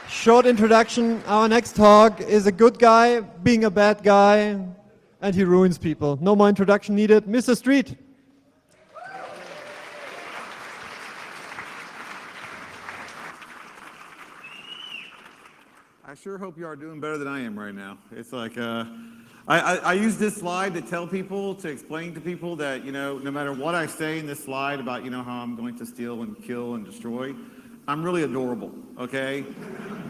Short introduction. Our next talk is a good guy being a bad guy, and he ruins people. No more introduction needed. Mr. Street. I sure hope you are doing better than I am right now. It's like, I use this slide to tell people, to explain to people that, no matter what I say in this slide about, how I'm going to steal and kill and destroy, I'm really adorable, okay?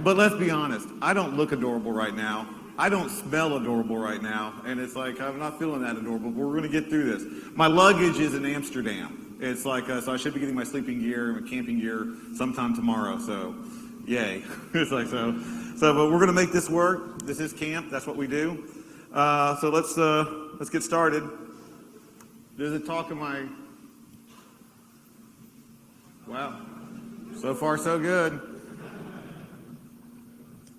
But let's be honest, I don't look adorable right now. I don't smell adorable right now. And it's like, I'm not feeling that adorable, but we're gonna get through this. My luggage is in Amsterdam. It's like, so I should be getting my sleeping gear and my camping gear sometime tomorrow, so yay. It's like, but we're gonna make this work. This is camp, that's what we do. So let's get started. There's a talk of my, wow, so far so good.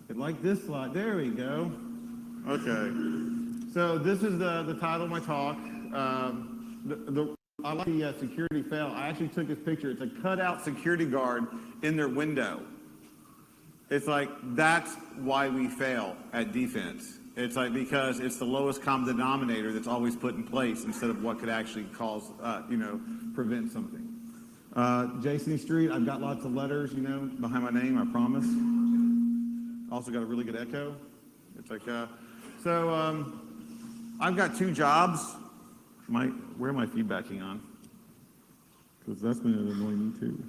Like this slide, there we go. Okay, so this is the title of my talk. I like the security fail. I actually took this picture. It's a cutout security guard in their window. It's like, that's why we fail at defense. It's like, because it's the lowest common denominator that's always put in place instead of what could actually cause, prevent something. Jason Street, I've got lots of letters, behind my name, I promise. Also got a really good echo. It's like, I've got 2 jobs. Where am I feedbacking on? Because that's going to annoy me too.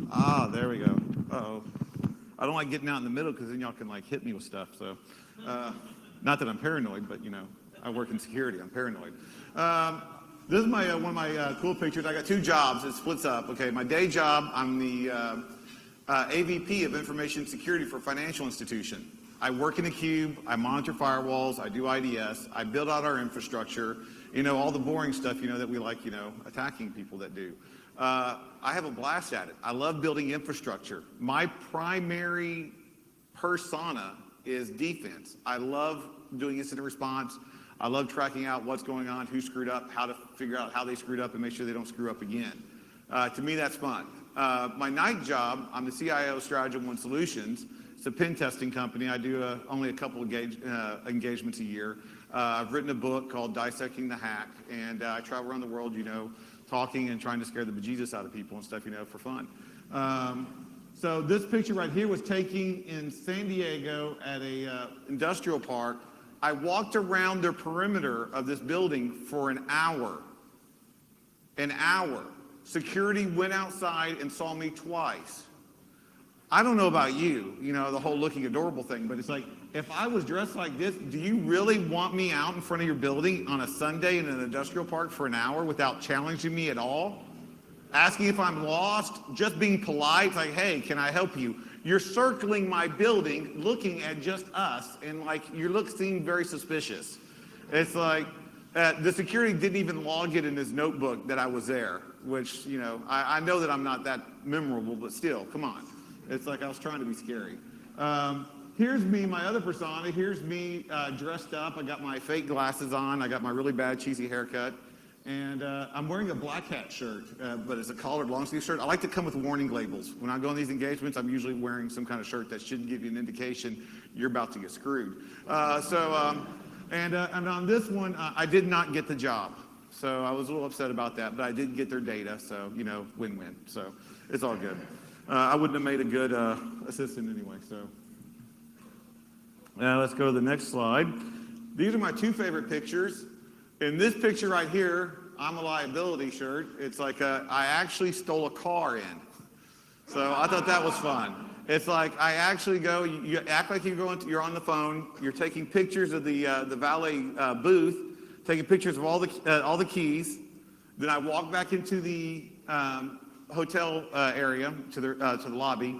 Ah, there we go. Uh-oh. I don't like getting out in the middle because then y'all can hit me with stuff. So, not that I'm paranoid, but I work in security. I'm paranoid. This is one of my cool pictures. I got 2 jobs. It splits up. Okay, my day job, I'm the AVP of Information Security for a financial institution. I work in a cube, I monitor firewalls, I do IDS, I build out our infrastructure, all the boring stuff, that we like, attacking people that do. I have a blast at it. I love building infrastructure. My primary persona is defense. I love doing incident response. I love tracking out what's going on, who screwed up, how to figure out how they screwed up and make sure they don't screw up again. To me, that's fun. My night job, I'm the CIO of Strategy One Solutions. It's a pen testing company. I do only a couple of engagements a year. I've written a book called Dissecting the Hack, and I travel around the world, talking and trying to scare the bejesus out of people and stuff, for fun. So this picture right here was taken in San Diego at a industrial park. I walked around the perimeter of this building for an hour. An hour. Security went outside and saw me twice. I don't know about you, the whole looking adorable thing, but it's like, if I was dressed like this, do you really want me out in front of your building on a Sunday in an industrial park for an hour without challenging me at all? Asking if I'm lost, just being polite, like, hey, can I help you? You're circling my building, looking at just us, and your seem very suspicious. It's like, the security didn't even log it in his notebook that I was there, which, I know that I'm not that memorable, but still, come on. It's like I was trying to be scary. Here's me, my other persona. Here's me dressed up. I got my fake glasses on. I got my really bad cheesy haircut. And I'm wearing a black hat shirt, but it's a collared long sleeve shirt. I like to come with warning labels. When I go on these engagements, I'm usually wearing some kind of shirt that should give you an indication you're about to get screwed. And on this one, I did not get the job. So I was a little upset about that, but I did get their data. So, win-win. So it's all good. I wouldn't have made a good assistant anyway. So now let's go to the next slide. These are my 2 favorite pictures. In this picture right here, I'm a liability shirt. It's like I actually stole a car in. So I thought that was fun. It's like I actually go, you act like you're on the phone, you're taking pictures of the valet booth, taking pictures of all the keys. Then I walk back into the hotel area to the lobby.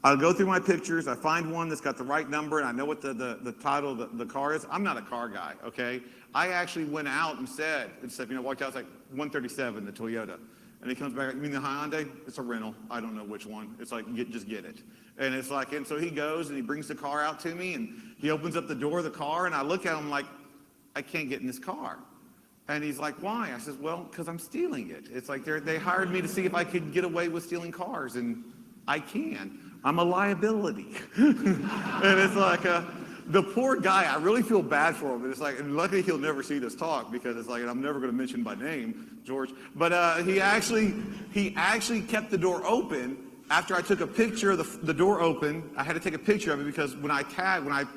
I'll go through my pictures. I find one that's got the right number, and I know what the title of the car is. I'm not a car guy, okay? I actually went out and said, walked out, it's like 137, the Toyota. And he comes back, you mean the Hyundai? It's a rental. I don't know which one. It's like, just get it. And it's like, and so he goes and he brings the car out to me, and he opens up the door of the car, and I look at him like, I can't get in this car. And he's like, why? I says, well, because I'm stealing it. It's like they hired me to see if I could get away with stealing cars, and I can. I'm a liability. And it's like, the poor guy, I really feel bad for him. It's like, and luckily he'll never see this talk because it's like, and I'm never going to mention by name, George. But he actually kept the door open after I took a picture of the door open. I had to take a picture of it because when I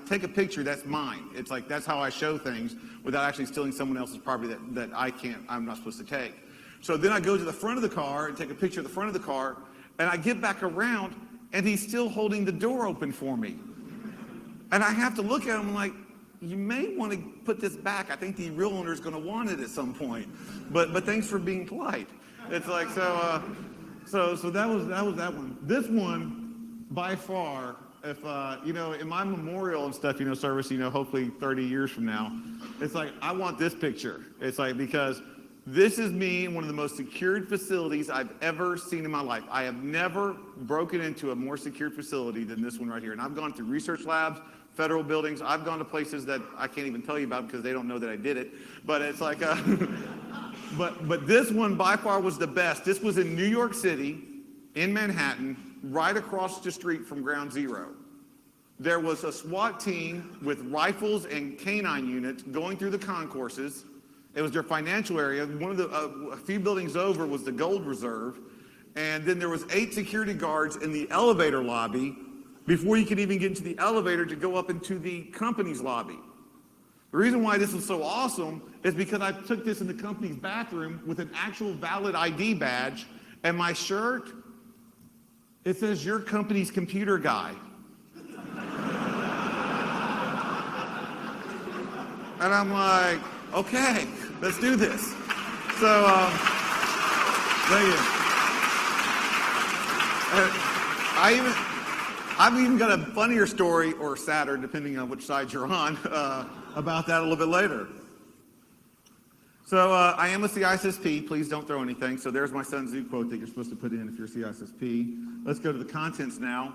take a picture, that's mine. It's like, that's how I show things without actually stealing someone else's property that I'm not supposed to take. So then I go to the front of the car and take a picture of the front of the car, and I get back around, and he's still holding the door open for me. And I have to look at him like, you may want to put this back. I think the real owner is going to want it at some point. But thanks for being polite. It's like, so that was that one. This one, by far, if, in my memorial and stuff, service, hopefully 30 years from now, it's like, I want this picture. It's like, because this is me in one of the most secured facilities I've ever seen in my life. I have never broken into a more secured facility than this one right here. And I've gone through research labs, federal buildings. I've gone to places that I can't even tell you about because they don't know that I did it. But it's like, but this one by far was the best. This was in New York City, in Manhattan, right across the street from Ground Zero. There was a SWAT team with rifles and canine units going through the concourses. It was their financial area. One of the a few buildings over was the Gold Reserve, and then there was 8 security guards in the elevator lobby before you could even get into the elevator to go up into the company's lobby. The reason why this is so awesome is because I took this in the company's bathroom with an actual valid ID badge, and my shirt, it says your company's computer guy. And I'm like, okay, let's do this. So, thank you. I've even got a funnier story, or sadder, depending on which side you're on, about that a little bit later. So, I am a CISSP. Please don't throw anything. So there's my Sun Tzu quote that you're supposed to put in if you're a CISSP. Let's go to the contents now.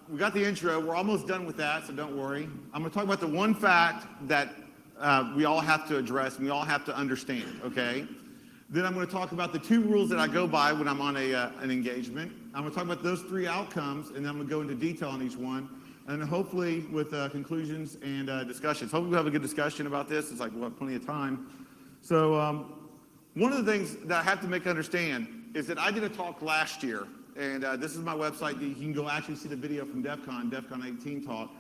We got the intro. We're almost done with that, so don't worry. I'm going to talk about the one fact that we all have to address and we all have to understand, okay? Then I'm going to talk about the 2 rules that I go by when I'm on an engagement. I'm going to talk about those 3 outcomes, and then I'm going to go into detail on each one, and hopefully with conclusions and discussions. Hopefully we'll have a good discussion about this. It's like, we'll have plenty of time. So one of the things that I have to make understand is that I did a talk last year, and this is my website. You can go actually see the video from DEF CON 18 talk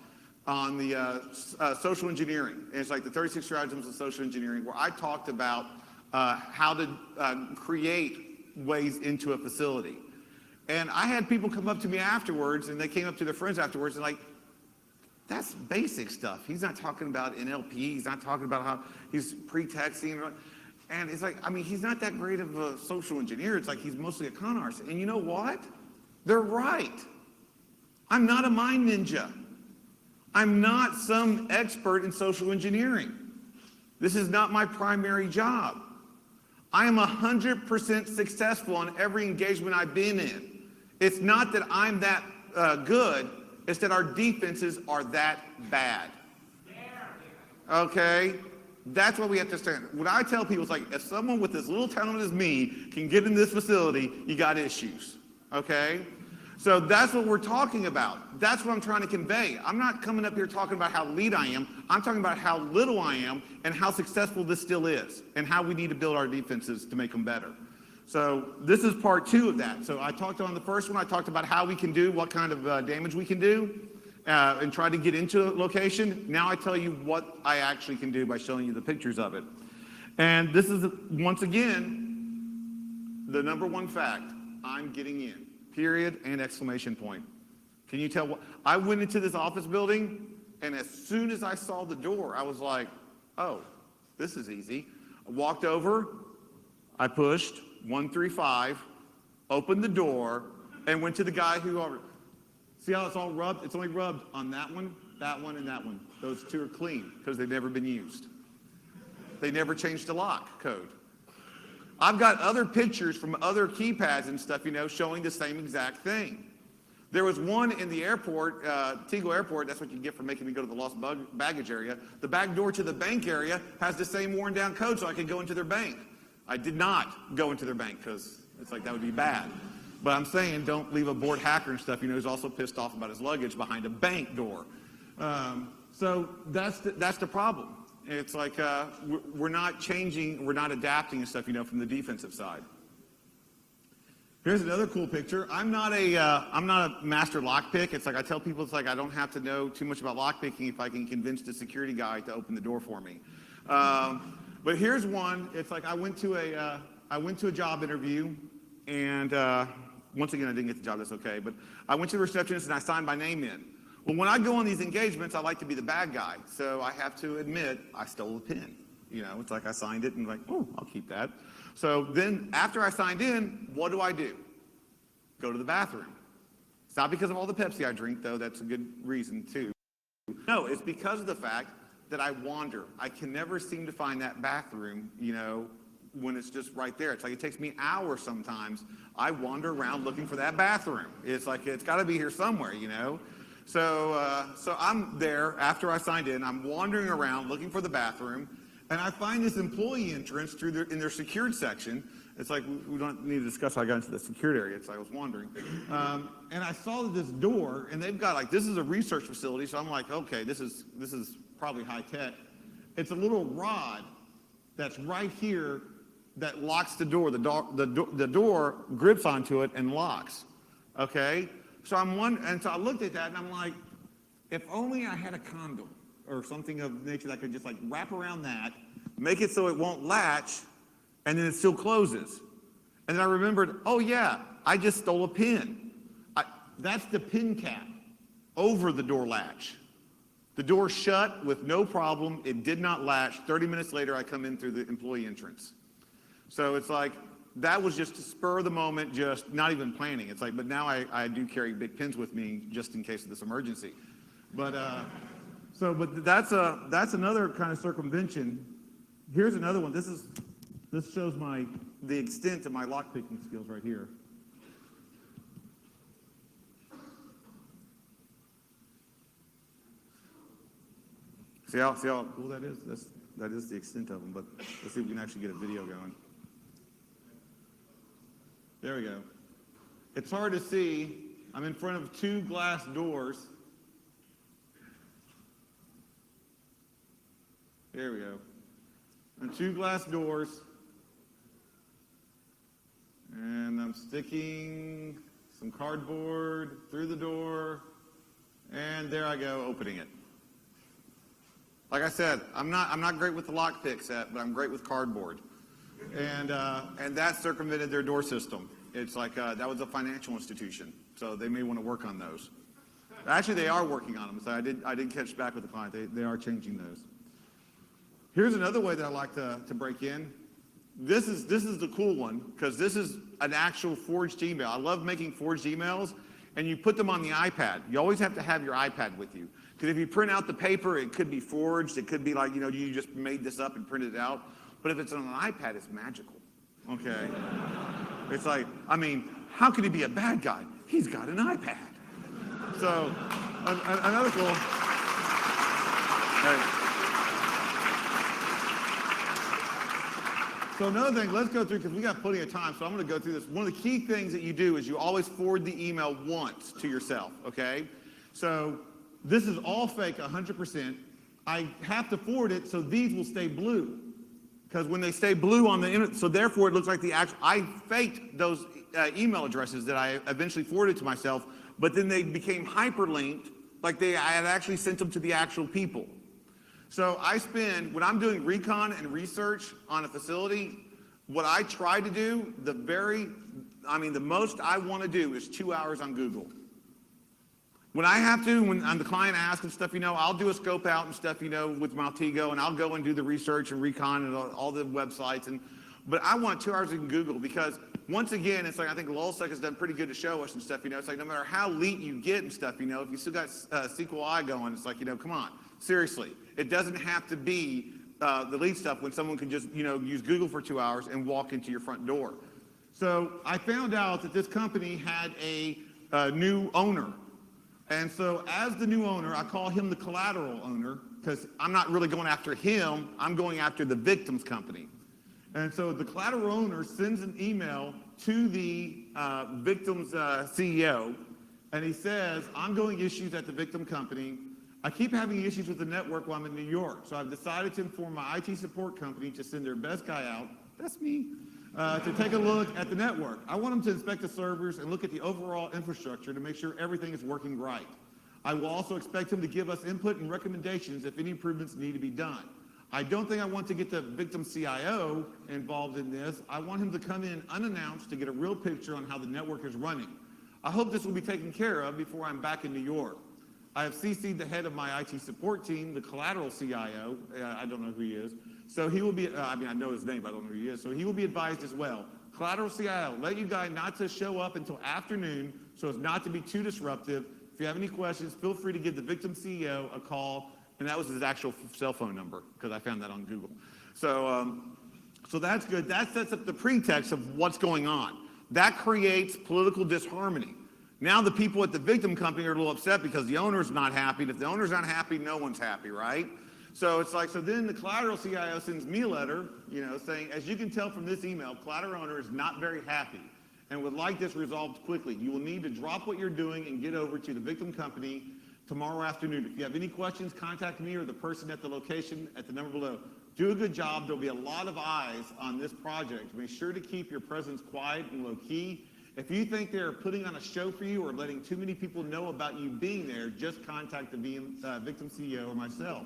on the social engineering. And it's like the 36 strategies of social engineering, where I talked about how to create ways into a facility. And I had people come up to me afterwards, and they came up to their friends afterwards, and like, that's basic stuff. He's not talking about NLP. He's not talking about how he's pretexting. And it's like, I mean, he's not that great of a social engineer. It's like he's mostly a con artist. And you know what? They're right. I'm not a mind ninja. I'm not some expert in social engineering. This is not my primary job. I am 100% successful on every engagement I've been in. It's not that I'm that good. It's that our defenses are that bad. Okay? That's what we have to understand. When I tell people, it's like, if someone with as little talent as me can get in this facility, you got issues. Okay? So that's what we're talking about. That's what I'm trying to convey. I'm not coming up here talking about how lead I am. I'm talking about how little I am and how successful this still is and how we need to build our defenses to make them better. So this is part 2 of that. So I talked on the first one, I talked about how we can do, what kind of damage we can do, and try to get into a location. Now I tell you what I actually can do by showing you the pictures of it. And this is, once again, the number 1 fact. I'm getting in. Period and exclamation point. Can you tell what? I went into this office building, and as soon as I saw the door, I was like, oh, this is easy. I walked over, I pushed 135, opened the door, and went to the guy who already, see how it's all rubbed? It's only rubbed on that one, and that one. Those 2 are clean because they've never been used. They never changed the lock code. I've got other pictures from other keypads and stuff, showing the same exact thing. There was one in the airport, Tegel Airport. That's what you get for making me go to the lost baggage area. The back door to the bank area has the same worn down code so I could go into their bank. I did not go into their bank because it's like that would be bad. But I'm saying don't leave a bored hacker and stuff, who's also pissed off about his luggage behind a bank door. So that's the problem. It's like we're not changing, we're not adapting and stuff, from the defensive side. Here's another cool picture. I'm not a master lockpick. It's like I tell people, it's like I don't have to know too much about lockpicking if I can convince the security guy to open the door for me. But here's one. It's like I went to a job interview, and once again I didn't get the job. That's okay. But I went to the receptionist and I signed my name in. Well, when I go on these engagements, I like to be the bad guy, so I have to admit I stole a pen. It's like I signed it and like, oh, I'll keep that. So then after I signed in, what do? Go to the bathroom. It's not because of all the Pepsi I drink, though. That's a good reason, too. No, it's because of the fact that I wander. I can never seem to find that bathroom, when it's just right there. It's like it takes me hours sometimes. I wander around looking for that bathroom. It's like it's got to be here somewhere, So I'm there after I signed in. I'm wandering around looking for the bathroom, and I find this employee entrance in their secured section. It's like we don't need to discuss how I got into the secured area. It's like I was wandering, and I saw this door, and they've got this is a research facility. So I'm like, okay, this is probably high tech. It's a little rod that's right here that locks the door. The door grips onto it and locks. Okay. So so I looked at that and I'm like, if only I had a condom or something of nature that could just wrap around that, make it so it won't latch, and then it still closes. And then I remembered, oh yeah, I just stole a pin. That's the pin cap over the door latch. The door shut with no problem. It did not latch. 30 minutes later, I come in through the employee entrance. So it's like, that was just to spur the moment, just not even planning. It's like, but now I do carry big pins with me just in case of this emergency. But that's another kind of circumvention. Here's another one. This shows the extent of my lockpicking skills right here. See how cool that is? That is the extent of them, but let's see if we can actually get a video going. There we go. It's hard to see. I'm in front of two glass doors. There we go. And two glass doors. And I'm sticking some cardboard through the door. And there I go, opening it. Like I said, I'm not great with the lockpick set, but I'm great with cardboard. And that circumvented their door system. It's like that was a financial institution, so they may want to work on those. Actually, they are working on them. So I did catch back with the client. They are changing those. Here's another way that I like to break in. This is the cool one because this is an actual forged email. I love making forged emails, and you put them on the iPad. You always have to have your iPad with you because if you print out the paper, it could be forged. It could be like you just made this up and printed it out. But if it's on an iPad, it's magical. Okay. It's like, how could he be a bad guy? He's got an iPad. So, another cool. Right. So another thing, let's go through, because we got plenty of time, so I'm going to go through this. One of the key things that you do is you always forward the email once to yourself, okay? So this is all fake, 100%. I have to forward it so these will stay blue. Because when they stay blue on the internet, so therefore it looks like I faked those email addresses that I eventually forwarded to myself, but then they became hyperlinked, like I had actually sent them to the actual people. So when I'm doing recon and research on a facility, what I try to do, the most I want to do is 2 hours on Google. When I have to, when the client asks and stuff, I'll do a scope out and stuff, with Maltego, and I'll go and do the research and recon and all the websites. But I want 2 hours in Google because, once again, it's like I think LulzSec has done pretty good to show us and stuff, It's like no matter how elite you get and stuff, if you still got SQLi going, it's like, come on, seriously. It doesn't have to be the elite stuff when someone can just, use Google for 2 hours and walk into your front door. So I found out that this company had a new owner. And so as the new owner, I call him the collateral owner because I'm not really going after him. I'm going after the victim's company. And so the collateral owner sends an email to the victim's CEO, and he says, ongoing issues at the victim company. I keep having issues with the network while I'm in New York, so I've decided to inform my IT support company to send their best guy out, that's me, to take a look at the network. I want them to inspect the servers and look at the overall infrastructure to make sure everything is working right. I will also expect him to give us input and recommendations if any improvements need to be done. I don't think I want to get the victim CIO involved in this. I want him to come in unannounced to get a real picture on how the network is running. I hope this will be taken care of before I'm back in New York. I have CC'd the head of my IT support team, the collateral CIO, I don't know who he is, so he will be, I know his name, but I don't know who he is, so he will be advised as well. Collateral CIO, let you guys not to show up until afternoon so as not to be too disruptive. If you have any questions, feel free to give the victim CEO a call, and that was his actual cell phone number, because I found that on Google. So, so that's good. That sets up the pretext of what's going on. That creates political disharmony. Now the people at the victim company are a little upset because the owner's not happy. And if the owner's not happy, no one's happy, right? So it's like, so then the collateral CIO sends me a letter, saying, as you can tell from this email, collateral owner is not very happy and would like this resolved quickly. You will need to drop what you're doing and get over to the victim company tomorrow afternoon. If you have any questions, contact me or the person at the location at the number below. Do a good job. There'll be a lot of eyes on this project. Make sure to keep your presence quiet and low key. If you think they're putting on a show for you or letting too many people know about you being there, just contact the victim CEO or myself.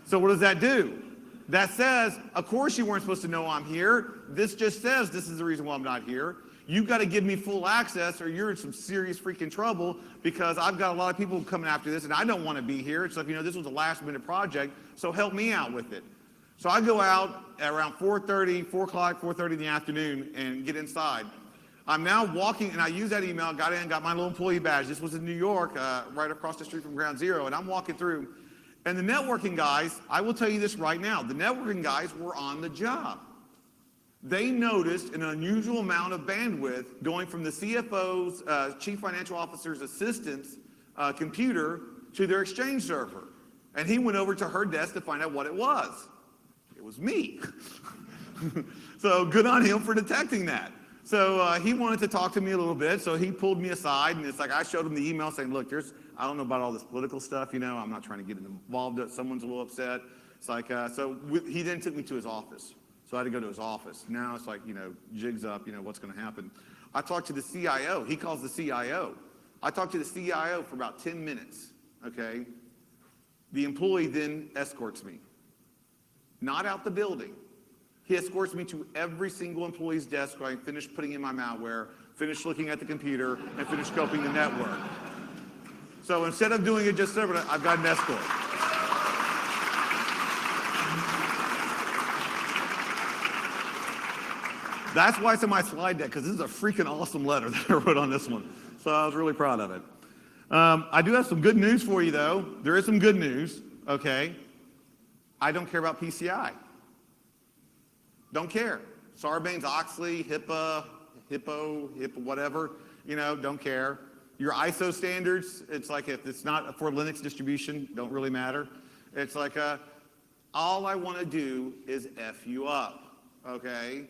So what does that do? That says, of course you weren't supposed to know I'm here. This just says this is the reason why I'm not here. You've got to give me full access or you're in some serious freaking trouble because I've got a lot of people coming after this and I don't want to be here. It's like, this was a last minute project, so help me out with it. So I go out at around 4:30 in the afternoon and get inside. I'm now walking, and I use that email, got in, got my little employee badge. This was in New York, right across the street from Ground Zero, and I'm walking through. And the networking guys, I will tell you this right now, the networking guys were on the job. They noticed an unusual amount of bandwidth going from the CFO's, Chief Financial Officer's assistant's computer to their Exchange server. And he went over to her desk to find out what it was. It was me. So good on him for detecting that. So he wanted to talk to me a little bit, so he pulled me aside, and it's like I showed him the email saying, look, I don't know about all this political stuff, I'm not trying to get involved. Someone's a little upset. It's like, he then took me to his office. So I had to go to his office. Now it's like, jigs up, what's going to happen. I talked to the CIO. He calls the CIO. I talked to the CIO for about 10 minutes, okay? The employee then escorts me. Not out the building. He escorts me to every single employee's desk where I finish putting in my malware, finish looking at the computer, and finish scoping the network. So instead of doing it just separately, I've got an escort. That's why it's in my slide deck, because this is a freaking awesome letter that I wrote on this one. So I was really proud of it. I do have some good news for you, though. There is some good news, okay? I don't care about PCI. Don't care. Sarbanes-Oxley, HIPAA, whatever, don't care. Your ISO standards, it's like if it's not for Linux distribution, don't really matter. It's like all I want to do is F you up, okay?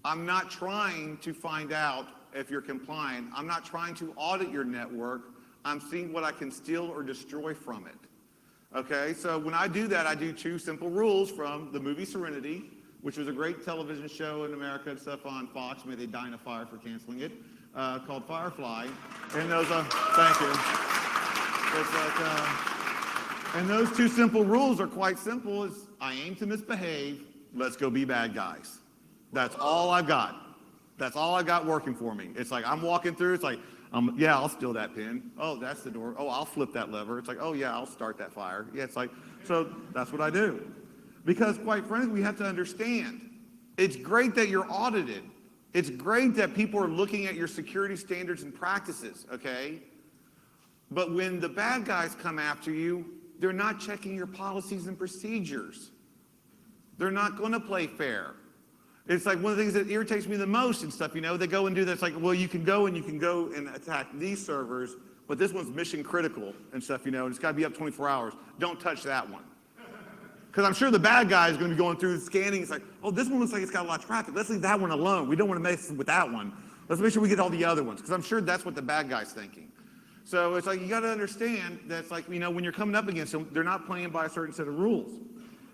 I'm not trying to find out if you're compliant. I'm not trying to audit your network. I'm seeing what I can steal or destroy from it, okay? So when I do that, I do two simple rules from the movie Serenity, which was a great television show in America and stuff on Fox. May they die in a fire for canceling it, called Firefly. And those, thank you. It's like, and those two simple rules are quite simple. It's, I aim to misbehave, let's go be bad guys. That's all I've got. That's all I got working for me. It's like I'm walking through, it's like, yeah, I'll steal that pin. Oh, that's the door. Oh, I'll flip that lever. It's like, oh yeah, I'll start that fire. Yeah, it's like, so that's what I do. Because quite frankly, we have to understand, it's great that you're audited. It's great that people are looking at your security standards and practices, okay? But when the bad guys come after you, they're not checking your policies and procedures. They're not going to play fair. It's like one of the things that irritates me the most and stuff, they go and do that. It's like, well, you can go and attack these servers, but this one's mission critical and stuff, and it's got to be up 24 hours. Don't touch that one. Because I'm sure the bad guy is going to be going through scanning. It's like, oh, this one looks like it's got a lot of traffic. Let's leave that one alone. We don't want to mess with that one. Let's make sure we get all the other ones. Because I'm sure that's what the bad guy's thinking. So it's like you got to understand that it's like, when you're coming up against them, they're not playing by a certain set of rules.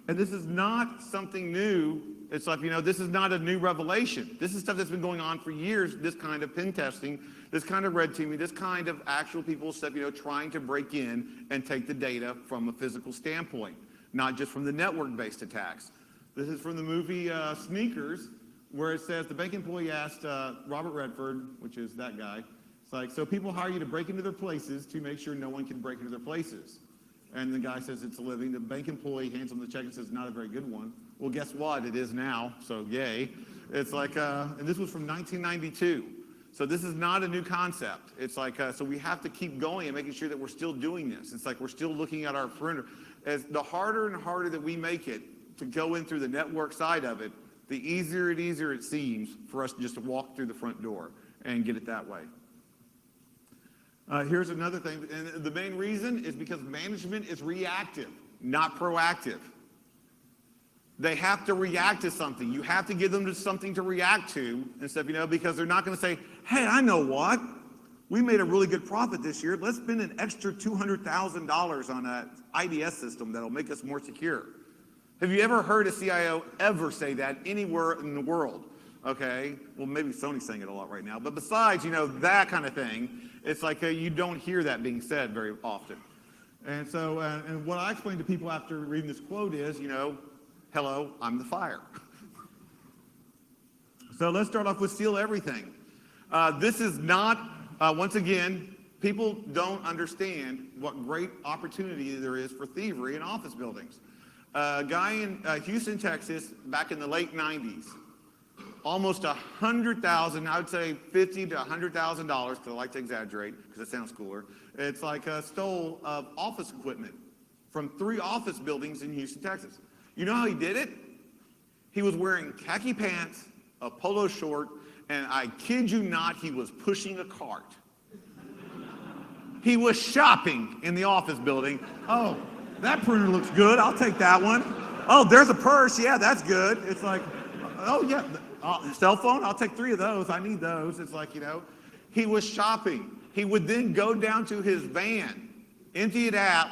And this is not something new. It's like, this is not a new revelation. This is stuff that's been going on for years, this kind of pen testing, this kind of red teaming, this kind of actual people stuff, trying to break in and take the data from a physical standpoint, not just from the network-based attacks. This is from the movie Sneakers, where it says the bank employee asked Robert Redford, which is that guy, it's like, so people hire you to break into their places to make sure no one can break into their places. And the guy says it's a living. The bank employee hands him the check and says, not a very good one. Well, guess what? It is now, so yay. It's like, and this was from 1992. So this is not a new concept. It's like, so we have to keep going and making sure that we're still doing this. It's like we're still looking at our perimeter. As the harder and harder that we make it to go in through the network side of it, the easier it seems for us just to walk through the front door and get it that way. Here's another thing, and the main reason is because management is reactive, not proactive. They have to react to something. You have to give them something to react to and stuff, because they're not going to say, hey, I know what? We made a really good profit this year. Let's spend an extra $200,000 on an IDS system that'll make us more secure. Have you ever heard a CIO ever say that anywhere in the world? Okay, well, maybe Sony's saying it a lot right now, but besides, that kind of thing, it's like you don't hear that being said very often. And so, and what I explain to people after reading this quote is, hello, I'm the fire. So let's start off with steal everything. This is not, once again, people don't understand what great opportunity there is for thievery in office buildings. A guy in Houston, Texas, back in the late 90s, almost $100,000, I would say $50,000 to $100,000, because I like to exaggerate, because it sounds cooler. It's like stole office equipment from 3 office buildings in Houston, Texas. You know how he did it? He was wearing khaki pants, a polo short, and I kid you not, he was pushing a cart. He was shopping in the office building. Oh, that printer looks good. I'll take that one. Oh, there's a purse. Yeah, that's good. It's like, oh, yeah. Cell phone, I'll take 3 of those. I need those. It's like, he was shopping. He would then go down to his van, empty it out,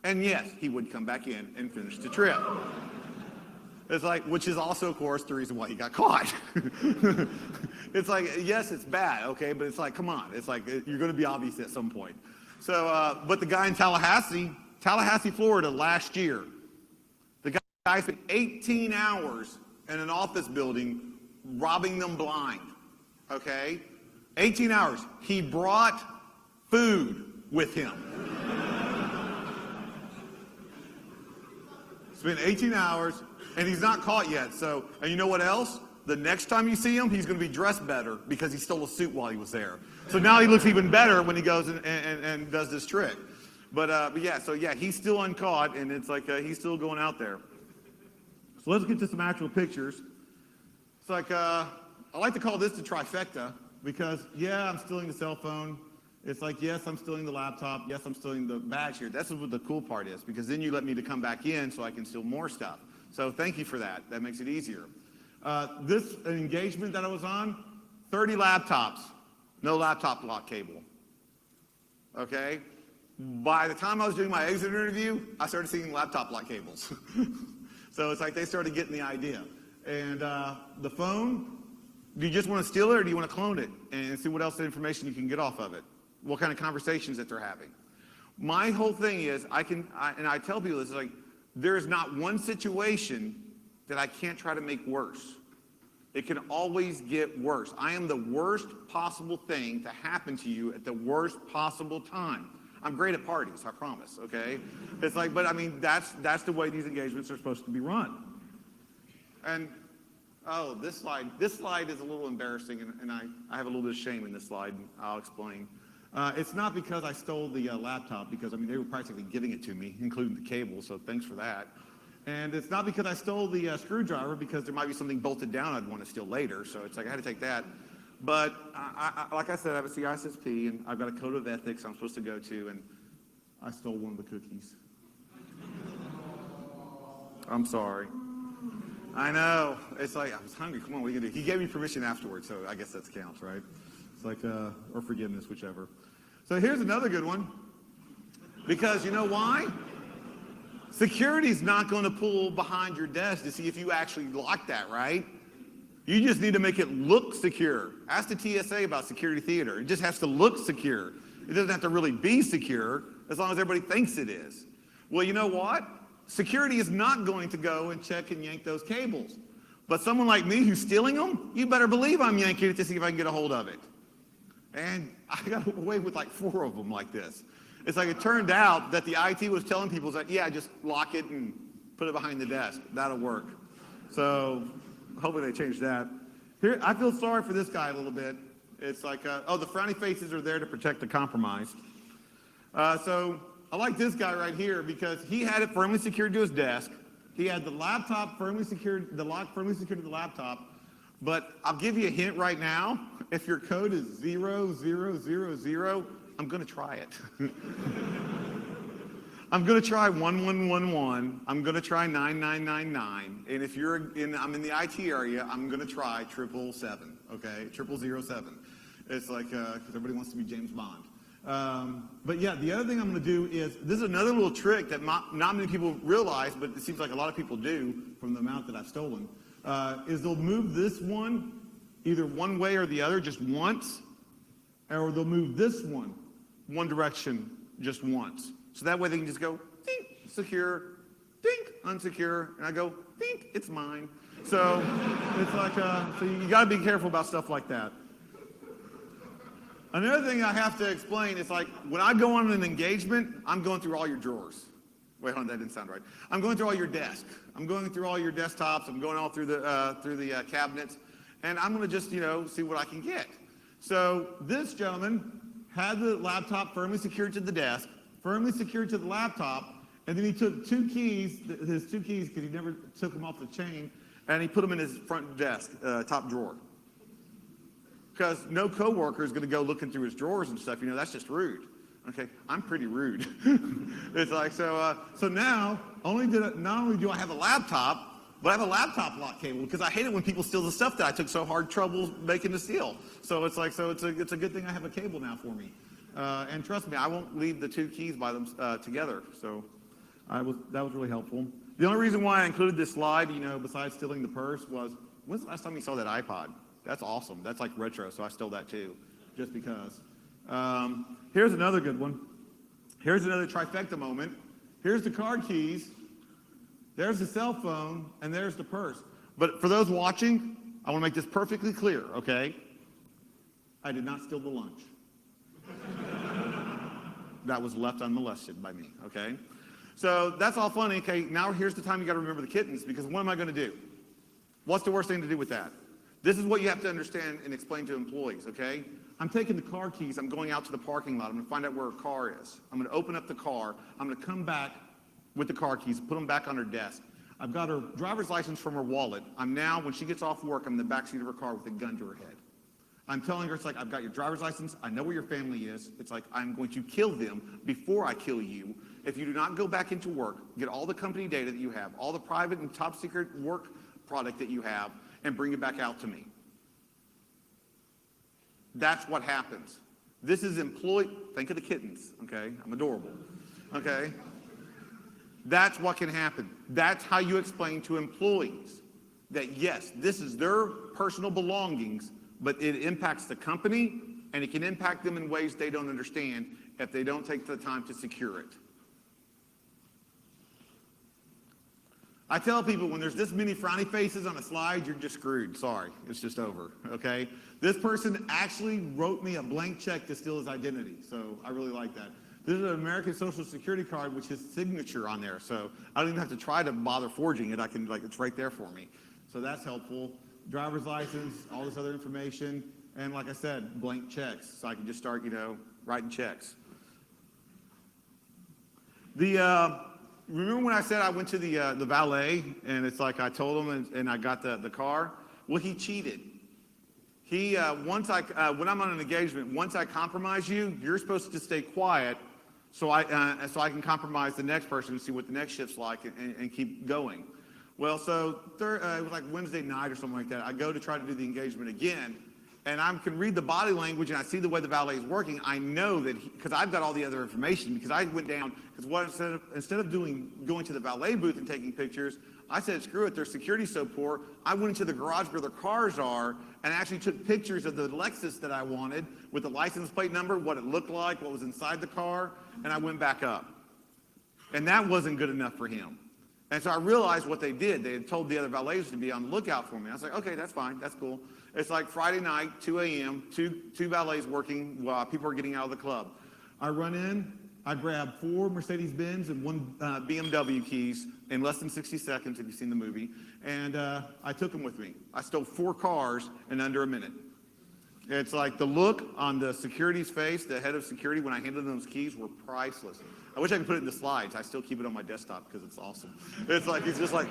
and yes, he would come back in and finish the trip. It's like, which is also, of course, the reason why he got caught. It's like, yes, it's bad, okay, but it's like, come on. It's like, you're going to be obvious at some point. So, but the guy in Tallahassee, Florida, last year, the guy spent 18 hours in an office building robbing them blind, okay? 18 hours. He brought food with him. Spent 18 hours, and he's not caught yet. So, and you know what else? The next time you see him, he's going to be dressed better because he stole a suit while he was there. So now he looks even better when he goes and does this trick. But yeah, so yeah, he's still uncaught, and it's like he's still going out there. So let's get to some actual pictures. It's like, I like to call this the trifecta because, yeah, I'm stealing the cell phone. It's like, yes, I'm stealing the laptop. Yes, I'm stealing the badge here. That's what the cool part is, because then you let me to come back in so I can steal more stuff. So thank you for that. That makes it easier. This engagement that I was on, 30 laptops, no laptop lock cable. Okay? By the time I was doing my exit interview, I started seeing laptop lock cables. So it's like they started getting the idea. And the phone, do you just want to steal it or do you want to clone it and see what else information you can get off of it? What kind of conversations that they're having? My whole thing is, and I tell people this, is like, there is not one situation that I can't try to make worse. It can always get worse. I am the worst possible thing to happen to you at the worst possible time. I'm great at parties, I promise, okay? It's like, but I mean, that's the way these engagements are supposed to be run. And, oh, this slide is a little embarrassing, and I have a little bit of shame in this slide, and I'll explain. It's not because I stole the laptop, because, I mean, they were practically giving it to me, including the cable, so thanks for that. And it's not because I stole the screwdriver, because there might be something bolted down I'd want to steal later, so it's like I had to take that. But like I said, I have a CISSP, and I've got a code of ethics I'm supposed to go to, and I stole one of the cookies. I'm sorry. I know. It's like, I was hungry. Come on, what are you going to do? He gave me permission afterwards, so I guess that counts, right? It's like, or forgiveness, whichever. So here's another good one. Because you know why? Security's not going to pull behind your desk to see if you actually lock that, right? You just need to make it look secure. Ask the TSA about security theater. It just has to look secure. It doesn't have to really be secure as long as everybody thinks it is. Well, you know what? Security is not going to go and check and yank those cables. But someone like me who's stealing them, you better believe I'm yanking it to see if I can get a hold of it. And I got away with like 4 of them like this. It's like it turned out that the IT was telling people that, yeah, just lock it and put it behind the desk. That'll work. So hopefully they changed that. Here, I feel sorry for this guy a little bit. It's like, oh, the frowny faces are there to protect the compromised. So I like this guy right here because he had it firmly secured to his desk. He had the laptop firmly secured, the lock firmly secured to the laptop. But I'll give you a hint right now. If your code is 0000, I'm going to try it. I'm going to try 1111. I'm going to try 9999. And if I'm in the IT area, I'm going to try 777. Okay, 0007. It's like because everybody wants to be James Bond. But yeah, the other thing I'm going to do is, this is another little trick that not many people realize, but it seems like a lot of people do from the amount that I've stolen, is they'll move this one either one way or the other just once, or they'll move this one direction just once. So that way they can just go, dink, secure, dink, unsecure, and I go, dink, it's mine. So it's like, so you got to be careful about stuff like that. Another thing I have to explain is like when I go on an engagement, I'm going through all your drawers. Wait, hold on, that didn't sound right. I'm going through all your desks. I'm going through all your desktops. I'm going all through the cabinets, and I'm going to just see what I can get. So this gentleman had the laptop firmly secured to the desk, firmly secured to the laptop, and then he took his 2 keys, because he never took them off the chain, and he put them in his front desk, top drawer. Because no coworker is going to go looking through his drawers and stuff. That's just rude. Okay, I'm pretty rude. It's like, so now, not only do I have a laptop, but I have a laptop lock cable, because I hate it when people steal the stuff that I took so hard trouble making to steal. So it's like, it's a good thing I have a cable now for me. And trust me, I won't leave the 2 keys by them together. So that was really helpful. The only reason why I included this slide, besides stealing the purse, was when's the last time you saw that iPod? That's awesome. That's like retro, so I stole that too, just because. Here's another good one. Here's another trifecta moment. Here's the card keys. There's the cell phone, and there's the purse. But for those watching, I want to make this perfectly clear, okay? I did not steal the lunch. That was left unmolested by me, okay? So that's all funny. Okay, now here's the time you got to remember the kittens, because what am I going to do? What's the worst thing to do with that? This is what you have to understand and explain to employees, okay? I'm taking the car keys. I'm going out to the parking lot. I'm going to find out where her car is. I'm going to open up the car. I'm going to come back with the car keys, put them back on her desk. I've got her driver's license from her wallet. I'm now, when she gets off work, I'm in the backseat of her car with a gun to her head. I'm telling her, it's like, I've got your driver's license. I know where your family is. It's like, I'm going to kill them before I kill you. If you do not go back into work, get all the company data that you have, all the private and top secret work product that you have, and bring it back out to me. That's what happens. This is think of the kittens, okay? I'm adorable, okay? That's what can happen. That's how you explain to employees that, yes, this is their personal belongings, but it impacts the company, and it can impact them in ways they don't understand if they don't take the time to secure it. I tell people when there's this many frowny faces on a slide, you're just screwed. Sorry, it's just over, okay? This person actually wrote me a blank check to steal his identity, so I really like that. This is an American Social Security card with his signature on there, so I don't even have to try to bother forging it. I can, it's right there for me. So that's helpful. Driver's license, all this other information, and like I said, blank checks, so I can just start, writing checks. Remember when I said I went to the valet, and it's like I told him, and I got the car? Well, he cheated. When I'm on an engagement, once I compromise you, you're supposed to stay quiet so I can compromise the next person and see what the next shift's like and keep going. Well, so it was like Wednesday night or something like that. I go to try to do the engagement again, and I can read the body language and I see the way the valet is working. I know that because I've got all the other information, because I went down, because instead of going to the valet booth and taking pictures, I said, screw it, their security's so poor. I went into the garage where their cars are and actually took pictures of the Lexus that I wanted with the license plate number, what it looked like, what was inside the car, and I went back up. And that wasn't good enough for him. And so I realized what they did. They had told the other valets to be on the lookout for me. I was like, okay, that's fine, that's cool. It's like Friday night, 2 a.m., two valets working while people are getting out of the club. I run in, I grab 4 Mercedes-Benz and 1 BMW keys in less than 60 seconds, if you've seen the movie, and I took them with me. I stole 4 cars in under a minute. It's like the look on the security's face, the head of security, when I handed them those keys were priceless. I wish I could put it in the slides. I still keep it on my desktop because it's awesome. It's like, it's just like,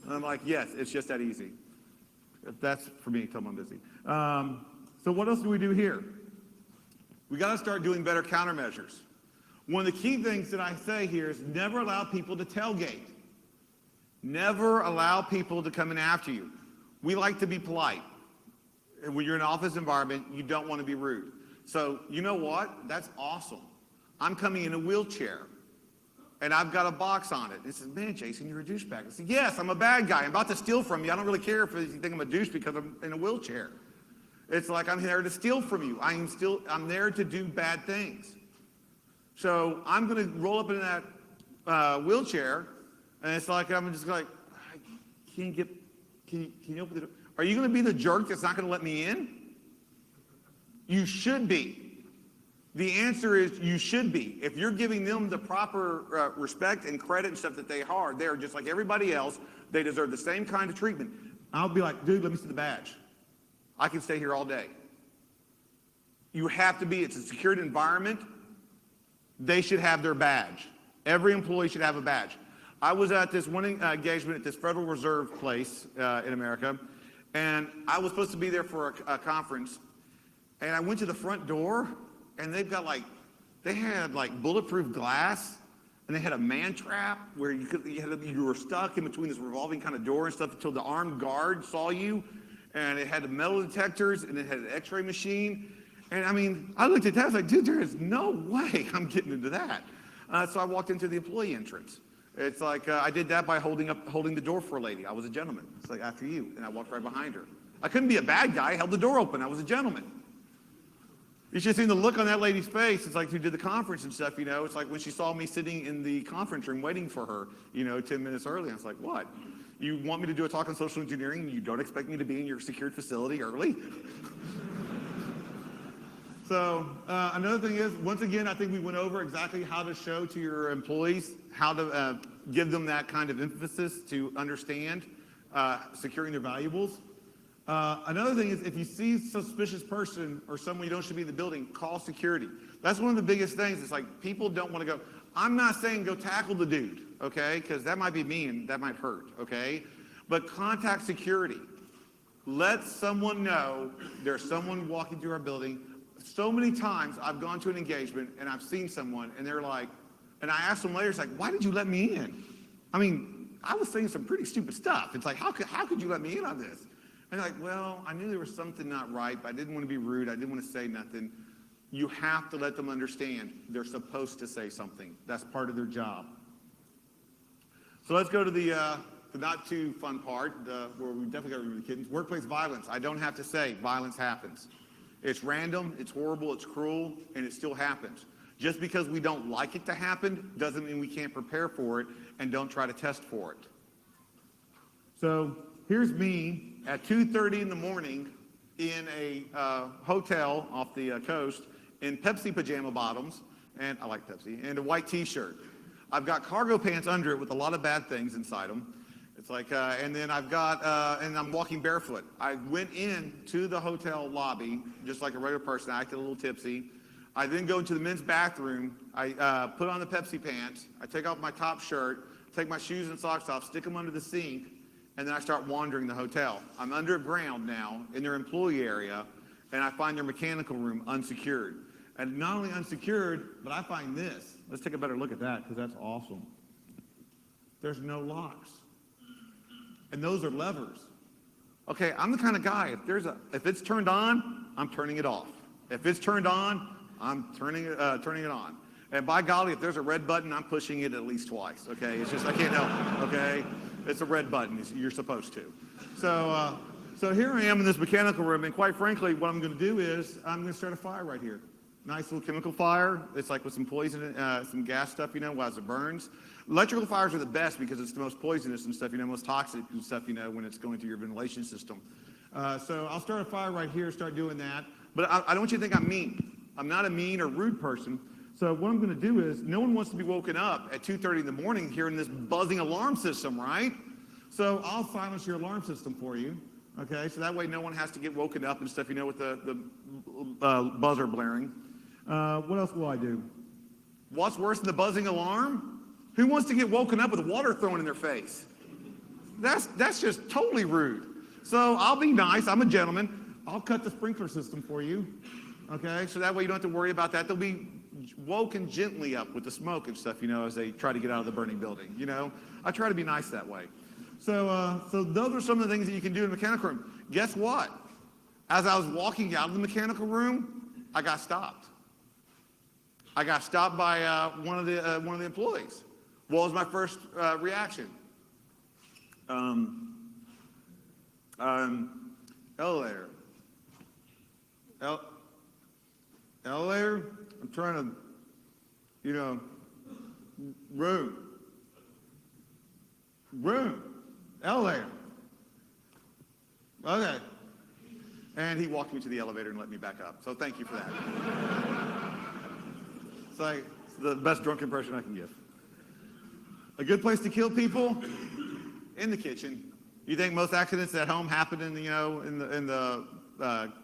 I'm like, yes, it's just that easy. That's for me, tell them I'm busy. So what else do we do here? We got to start doing better countermeasures. One of the key things that I say here is never allow people to tailgate. Never allow people to come in after you. We like to be polite. And when you're in an office environment, you don't want to be rude. So you know what? That's awesome. I'm coming in a wheelchair, and I've got a box on it. It says, man, Jason, you're a douchebag. I said, yes, I'm a bad guy. I'm about to steal from you. I don't really care if you think I'm a douche because I'm in a wheelchair. It's like I'm there to steal from you. I'm there to do bad things. So I'm going to roll up in that wheelchair, and it's like I'm just like, can you open the door? Are you going to be the jerk that's not going to let me in? You should be. The answer is you should be. If you're giving them the proper respect and credit and stuff that they are just like everybody else. They deserve the same kind of treatment. I'll be like, dude, let me see the badge. I can stay here all day. You have to be. It's a secured environment. They should have their badge. Every employee should have a badge. I was at this one engagement at this Federal Reserve place in America, and I was supposed to be there for a conference, and I went to the front door, and they had bulletproof glass, and they had a man trap where you were stuck in between this revolving kind of door and stuff until the armed guard saw you, and it had the metal detectors, and it had an x-ray machine, and I mean, I looked at that, I was like, dude, there is no way I'm getting into that. So I walked into the employee entrance. It's like I did that by holding the door for a lady. I was a gentleman. It's like, after you, and I walked right behind her. I couldn't be a bad guy. I held the door open. I was a gentleman. You should have seen the look on that lady's face. It's like who did the conference and stuff, It's like when she saw me sitting in the conference room waiting for her, 10 minutes early. I was like, what? You want me to do a talk on social engineering and you don't expect me to be in your secured facility early? So another thing is, once again, I think we went over exactly how to show to your employees, how to give them that kind of emphasis to understand securing their valuables. Another thing is, if you see a suspicious person or someone you don't should be in the building, call security. That's one of the biggest things. It's like people don't want to go. I'm not saying go tackle the dude, okay? Because that might be mean, that might hurt, okay? But contact security. Let someone know there's someone walking through our building. So many times I've gone to an engagement and I've seen someone and they're like, and I asked them later, it's like, why did you let me in? I mean, I was saying some pretty stupid stuff. It's like, how could you let me in on this? And they're like, well, I knew there was something not right, but I didn't want to be rude. I didn't want to say nothing. You have to let them understand they're supposed to say something. That's part of their job. So let's go to the not too fun part, where we definitely got to remove the kittens. Workplace violence. I don't have to say violence happens. It's random, it's horrible, it's cruel, and it still happens. Just because we don't like it to happen doesn't mean we can't prepare for it and don't try to test for it. So here's me at 2:30 in the morning in a hotel off the coast in Pepsi pajama bottoms, and I like Pepsi, and a white t-shirt. I've got cargo pants under it with a lot of bad things inside them. It's like, and then I've got, and I'm walking barefoot. I went in to the hotel lobby, just like a regular person. I acted a little tipsy. I then go into the men's bathroom. I put on the Pepsi pants. I take off my top shirt, take my shoes and socks off, stick them under the sink, and then I start wandering the hotel. I'm underground now in their employee area, and I find their mechanical room unsecured. And not only unsecured, but I find this. Let's take a better look at that, because that's awesome. There's no locks. And those are levers. Okay, I'm the kind of guy, if it's turned on, I'm turning it off. If it's turned on, I'm turning it on. And by golly, if there's a red button, I'm pushing it at least twice, okay? It's just, I can't help it, okay? It's a red button, you're supposed to. So here I am in this mechanical room, and quite frankly, what I'm gonna do is, I'm gonna start a fire right here. Nice little chemical fire. It's like with some poison, some gas stuff, as it burns. Electrical fires are the best because it's the most poisonous and stuff, most toxic and stuff, when it's going through your ventilation system. So I'll start a fire right here, start doing that. But I don't want you to think I'm mean. I'm not a mean or rude person. So what I'm going to do is, no one wants to be woken up at 2:30 in the morning hearing this buzzing alarm system, right? So I'll silence your alarm system for you, okay? So that way no one has to get woken up and stuff, with the buzzer blaring. What else will I do? What's worse than the buzzing alarm? Who wants to get woken up with water thrown in their face? That's just totally rude. So I'll be nice. I'm a gentleman. I'll cut the sprinkler system for you, okay? So that way you don't have to worry about that. They'll be woken gently up with the smoke and stuff, as they try to get out of the burning building, I try to be nice that way. So those are some of the things that you can do in the mechanical room. Guess what? As I was walking out of the mechanical room, I got stopped. I got stopped by one of the employees. What was my first reaction? Elevator. Elevator? I'm trying to, room. Elevator. Okay. And he walked me to the elevator and let me back up. So thank you for that. It's like the best drunk impression I can give. A good place to kill people? In the kitchen. You think most accidents at home happen in the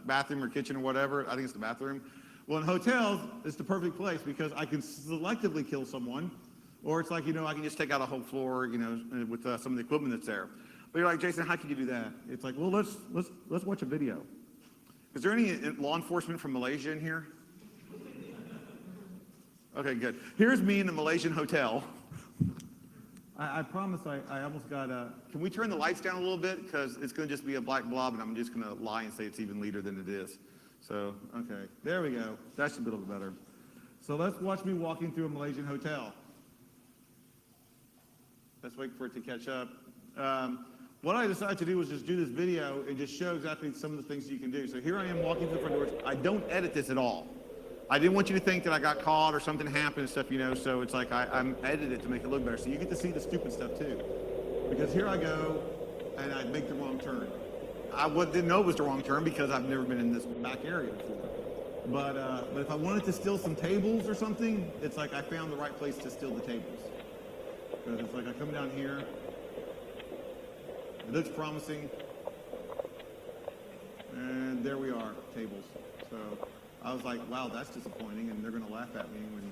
bathroom or kitchen or whatever? I think it's the bathroom. Well, in hotels, it's the perfect place because I can selectively kill someone, or it's like, I can just take out a whole floor, with some of the equipment that's there. But you're like, Jason, how can you do that? It's like, well, let's watch a video. Is there any law enforcement from Malaysia in here? Okay, good. Here's me in a Malaysian hotel. I promise I almost got can we turn the lights down a little bit? Because it's going to just be a black blob, and I'm just going to lie and say it's even leader than it is. So, okay, there we go. That's a little bit better. So let's watch me walking through a Malaysian hotel. Let's wait for it to catch up. What I decided to do was just do this video and just show exactly some of the things you can do. So here I am walking through the front doors. I don't edit this at all. I didn't want you to think that I got caught or something happened and stuff, so it's like I'm edited it to make it look better. So you get to see the stupid stuff too. Because here I go, and I make the wrong turn. I didn't know it was the wrong turn because I've never been in this back area before. But if I wanted to steal some tables or something, it's like I found the right place to steal the tables. Because it's like I come down here, it looks promising, and there we are, tables. So I was like, wow, that's disappointing, and they're going to laugh at me when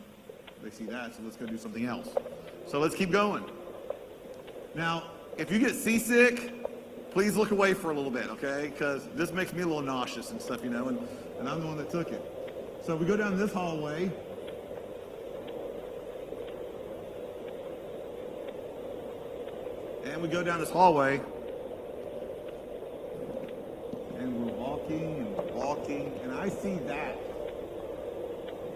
they see that, so let's go do something else. So let's keep going. Now, if you get seasick, please look away for a little bit, okay? Because this makes me a little nauseous and stuff, and I'm the one that took it. So we go down this hallway. And we go down this hallway. And we're walking, and I see that.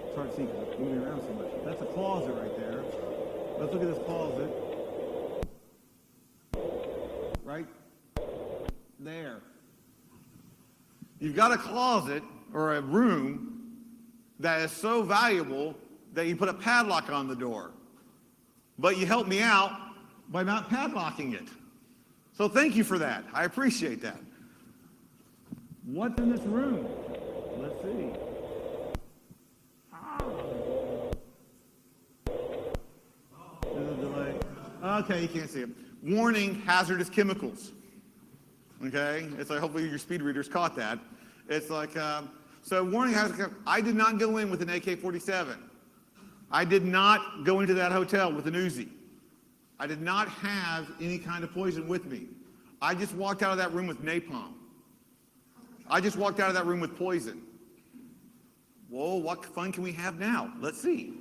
It's hard to see because it's moving around so much. That's a closet right there. Let's look at this closet. Right there. You've got a closet or a room that is so valuable that you put a padlock on the door. But you helped me out by not padlocking it. So thank you for that. I appreciate that. What's in this room? Let's see. There's a delay. Okay, you can't see it. Warning, hazardous chemicals. Okay? It's like, hopefully your speed readers caught that. It's like, so warning, hazardous chemicals. I did not go in with an AK-47. I did not go into that hotel with an Uzi. I did not have any kind of poison with me. I just walked out of that room with napalm. I just walked out of that room with poison. whoa, what fun can we have now? Let's see.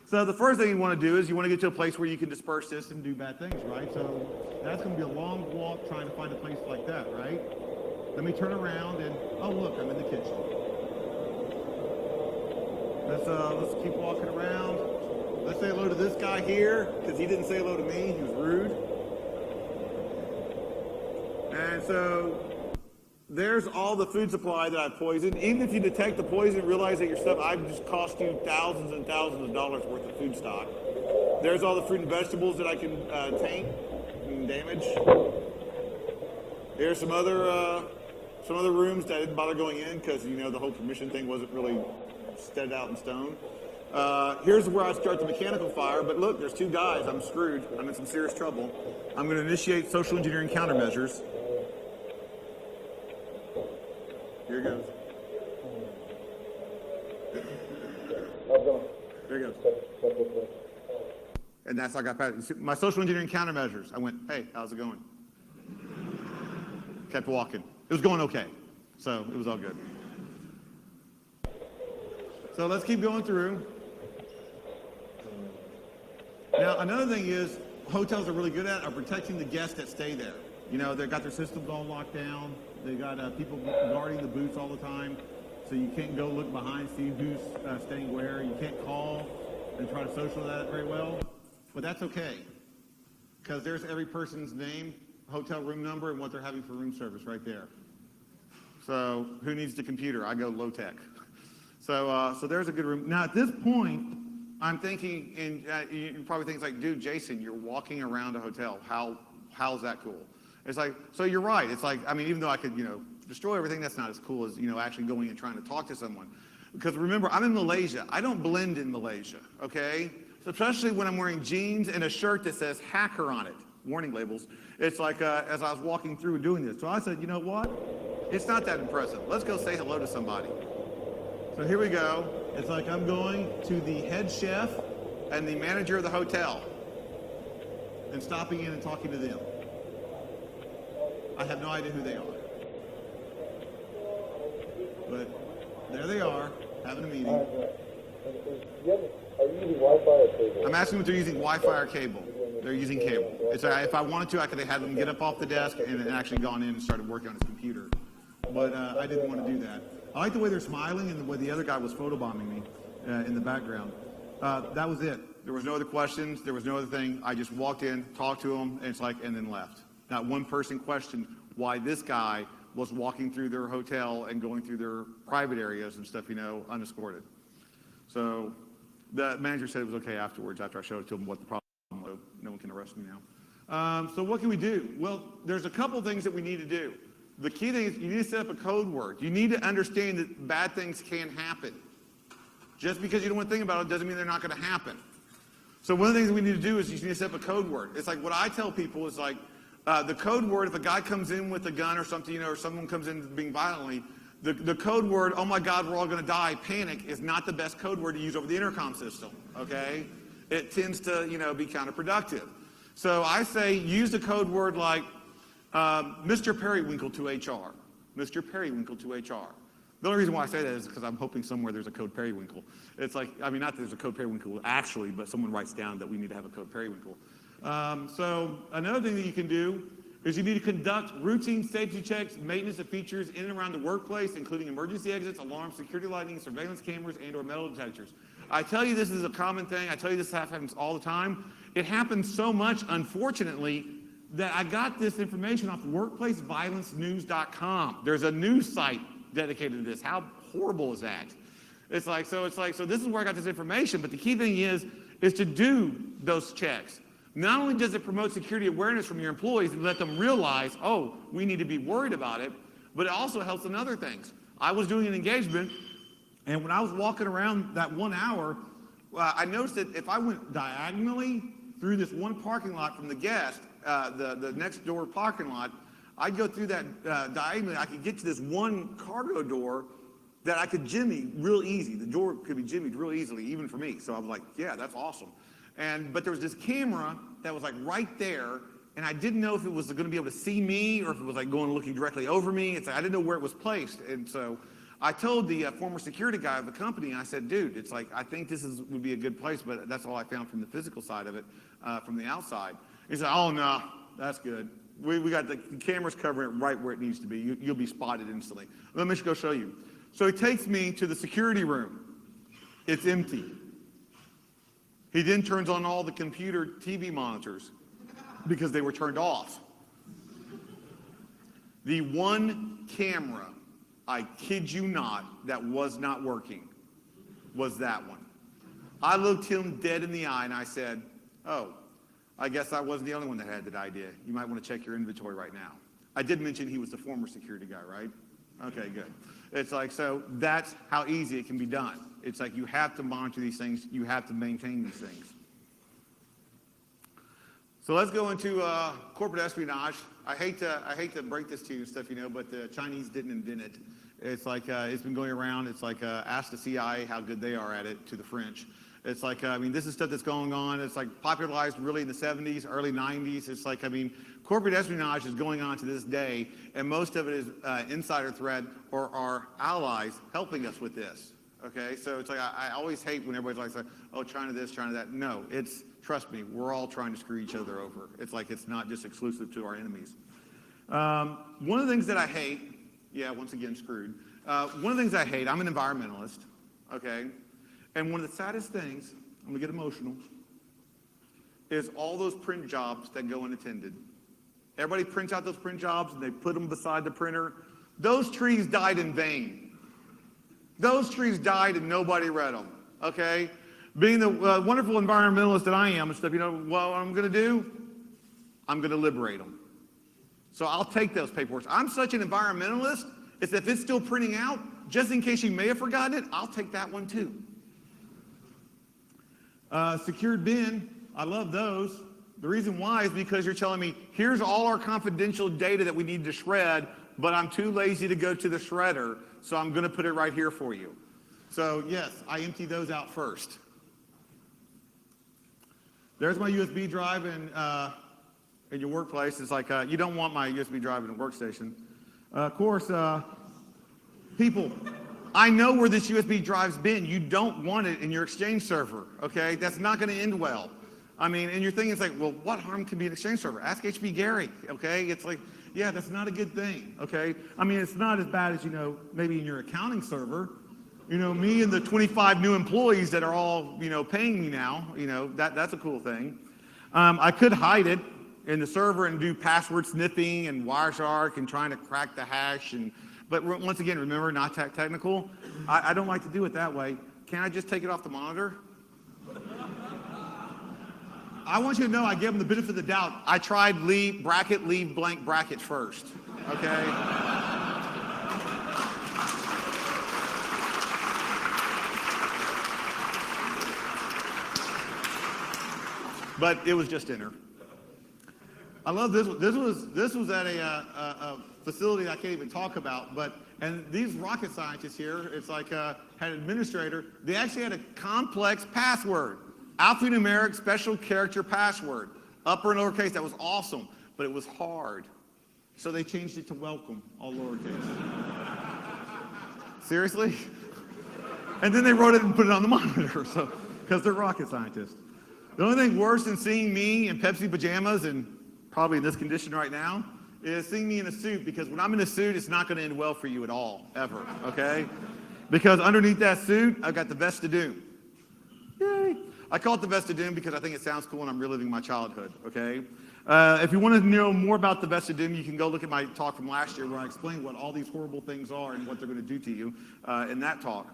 So the first thing you want to do is you want to get to a place where you can disperse this and do bad things, right? So that's going to be a long walk trying to find a place like that, right? Let me turn around and, oh look, I'm in the kitchen. Let's keep walking around. Let's say hello to this guy here, because he didn't say hello to me, he was rude. And so there's all the food supply that I've poisoned. Even if you detect the poison, realize that your stuff, I've just cost you thousands and thousands of dollars worth of food stock. There's all the fruit and vegetables that I can taint and damage. Here's some other rooms that I didn't bother going in because, you know, the whole permission thing wasn't really set out in stone. Here's where I start the mechanical fire, but look, there's two guys. I'm screwed. I'm in some serious trouble. I'm going to initiate social engineering countermeasures. Here it goes. There it goes. And that's like I got my social engineering countermeasures. I went, hey, how's it going? Kept walking. It was going okay. So it was all good. So let's keep going through. Now, another thing is, hotels are really good at are protecting the guests that stay there. You know, they've got their systems all locked down. They've got people guarding the booths all the time. So you can't go look behind, see who's staying where. You can't call and try to social that very well. But that's okay. Because there's every person's name, hotel room number, and what they're having for room service right there. So who needs the computer? I go low tech. So there's a good room. Now at this point, I'm thinking, and you probably think like, dude, Jason, you're walking around a hotel. How's that cool? It's like, so you're right. It's like, I mean, even though I could, you know, destroy everything, that's not as cool as, you know, actually going and trying to talk to someone. Because remember, I'm in Malaysia. I don't blend in Malaysia, okay? So especially when I'm wearing jeans and a shirt that says hacker on it, warning labels. It's like, as I was walking through doing this. So I said, you know what? It's not that impressive. Let's go say hello to somebody. So here we go. It's like I'm going to the head chef and the manager of the hotel and stopping in and talking to them. I have no idea who they are. But there they are, having a meeting. Are you using Wi-Fi or cable? I'm asking them if they're using Wi-Fi or cable. They're using cable. It's, if I wanted to, I could have had them get up off the desk and actually gone in and started working on his computer. But I didn't want to do that. I like the way they're smiling and the way the other guy was photobombing me in the background. That was it. There was no other questions. There was no other thing. I just walked in, talked to them, and it's like, and then left. Not one person questioned why this guy was walking through their hotel and going through their private areas and stuff, you know, unescorted. So the manager said it was okay afterwards, after I showed it to him what the problem was. No one can arrest me now. So what can we do? Well, there's a couple things that we need to do. The key thing is you need to set up a code word. You need to understand that bad things can happen. Just because you don't want to think about it doesn't mean they're not going to happen. So one of the things that we need to do is you need to set up a code word. It's like what I tell people is like, the code word, if a guy comes in with a gun or something, you know, or someone comes in being violently, the code word, oh my God, we're all going to die, panic, is not the best code word to use over the intercom system, okay? It tends to, you know, be counterproductive. So I say use the code word like Mr. Periwinkle to HR. Mr. Periwinkle to HR. The only reason why I say that is because I'm hoping somewhere there's a code Periwinkle. It's like, I mean, not that there's a code Periwinkle actually, but someone writes down that we need to have a code Periwinkle. So another thing that you can do is you need to conduct routine safety checks, maintenance of features in and around the workplace, including emergency exits, alarms, security lighting, surveillance cameras, and or metal detectors. I tell you this is a common thing. I tell you this happens all the time. It happens so much, unfortunately, that I got this information off workplaceviolencenews.com. There's a news site dedicated to this. How horrible is that? So this is where I got this information, but the key thing is to do those checks. Not only does it promote security awareness from your employees and let them realize, oh, we need to be worried about it, but it also helps in other things. I was doing an engagement, and when I was walking around that 1 hour, I noticed that if I went diagonally through this one parking lot from the guest, the next door parking lot, I'd go through that diagonally. I could get to this one cargo door that I could jimmy real easy. The door could be jimmied real easily, even for me. So I was like, yeah, that's awesome. But there was this camera that was like right there, and I didn't know if it was going to be able to see me or if it was like looking directly over me. I didn't know where it was placed. And so I told the former security guy of the company, I said, dude, it's like, I think this would be a good place, but that's all I found from the physical side of it, from the outside. He said, oh, no, that's good. We got the cameras covering it right where it needs to be. You'll be spotted instantly. Let me go show you. So he takes me to the security room. It's empty. He then turns on all the computer TV monitors because they were turned off. The one camera, I kid you not, that was not working was that one. I looked him dead in the eye and I said, oh, I guess I wasn't the only one that had that idea. You might want to check your inventory right now. I did mention he was the former security guy, right? Okay, good. It's like, so that's how easy it can be done. It's like you have to monitor these things. You have to maintain these things. So let's go into corporate espionage. I hate to break this to you and stuff, but the Chinese didn't invent it. It's like, it's been going around. It's like, ask the CIA how good they are at it to the French. It's like, this is stuff that's going on. It's like popularized really in the 70s, early 90s. It's like, corporate espionage is going on to this day, and most of it is insider threat or our allies helping us with this. Okay, so it's like, I always hate when everybody's like, oh, China this, China that. No, trust me, we're all trying to screw each other over. It's like, it's not just exclusive to our enemies. One of the things that I hate, once again, screwed. One of the things I hate, I'm an environmentalist, okay? And one of the saddest things, I'm gonna get emotional, is all those print jobs that go unattended. Everybody prints out those print jobs and they put them beside the printer. Those trees died in vain. Those trees died and nobody read them, okay? Being the wonderful environmentalist that I am and stuff, what I'm gonna do? I'm gonna liberate them. So I'll take those paperwork. I'm such an environmentalist, it's if it's still printing out, just in case you may have forgotten it, I'll take that one too. Secured bin, I love those. The reason why is because you're telling me, here's all our confidential data that we need to shred, but I'm too lazy to go to the shredder, so I'm gonna put it right here for you. So yes, I empty those out first. There's my USB drive in your workplace. It's like, you don't want my USB drive in a workstation. Of course, people, I know where this USB drive's been. You don't want it in your Exchange server, okay? That's not gonna end well. And you're thinking, it's like, well, what harm can be an Exchange server? Ask HB Gary, okay? It's like, yeah, that's not a good thing, okay? It's not as bad as, maybe in your accounting server. Me and the 25 new employees that are all, paying me now, that's a cool thing. I could hide it in the server and do password sniffing and Wireshark and trying to crack the hash. But once again, remember, not technical. I don't like to do it that way. Can I just take it off the monitor? I want you to know I gave them the benefit of the doubt. I tried leave blank bracket first, okay? But it was just enter. I love this one. This was at a facility I can't even talk about. And these rocket scientists here, it's like had an administrator. They actually had a complex password, alphanumeric special character password, upper and lowercase. That was awesome, but it was hard. So they changed it to welcome, all lowercase. Seriously? And then they wrote it and put it on the monitor. So because they're rocket scientists. The only thing worse than seeing me in Pepsi pajamas and probably in this condition right now is seeing me in a suit, because when I'm in a suit, it's not going to end well for you at all, ever, okay? Because underneath that suit, I've got the vest of doom. Yay! I call it the vest of doom because I think it sounds cool and I'm reliving my childhood, okay? If you want to know more about the vest of doom, you can go look at my talk from last year where I explain what all these horrible things are and what they're going to do to you in that talk.